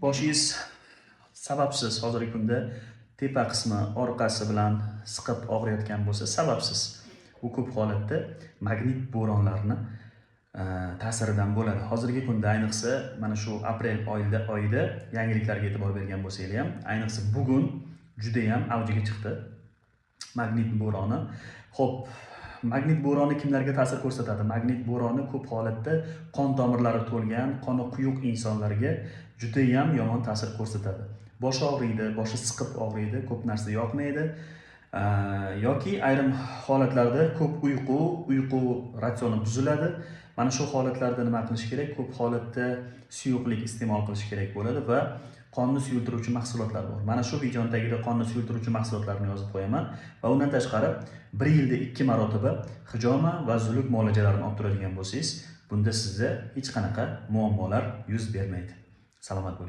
Boshingiz sababsiz hozirgi kunda tepa qismi orqasi bilan siqib og'riyotgan bo'lsa, sababsiz. Bu ko'p holatda magnit bo'ronlarni ta'siridan bo'ladi. Hozirgi kunda ayniqsa mana shu aprel oyida yangiliklarga e'tibor bergan bo'lsanglar ham, ayniqsa bugun juda ham avjiga chiqdi magnit bo'roni. Xo'p, magnit bo'roni kimlarga ta'sir ko'rsatadi? Magnit bo'roni ko'p holatda qon tomirlari to'lgan, qoni quyuq insonlarga juda ham yomon ta'sir ko'rsatadi. Bosh og'riydi, boshi siqib og'riydi, ko'p narsa yoqmaydi. Yoki ayrim holatlarda ko'p uyqu ratsioni buziladi. Mana shu holatlarda nima qilish kerak? Ko'p holatda suyuqlik iste'mol qilish kerak bo'ladi va qonni suyultiruvchi mahsulotlar bor. Mana shu videoning tagida qonni suyultiruvchi mahsulotlarni yozib qo'yaman va undan tashqari 1 yilda 2 marotaba hijoma va zuluk muolajalarini olib turadigan bo'lsangiz, bunda sizda hech qanaqa muammolar yuz bermaydi. Salomat bo'ling.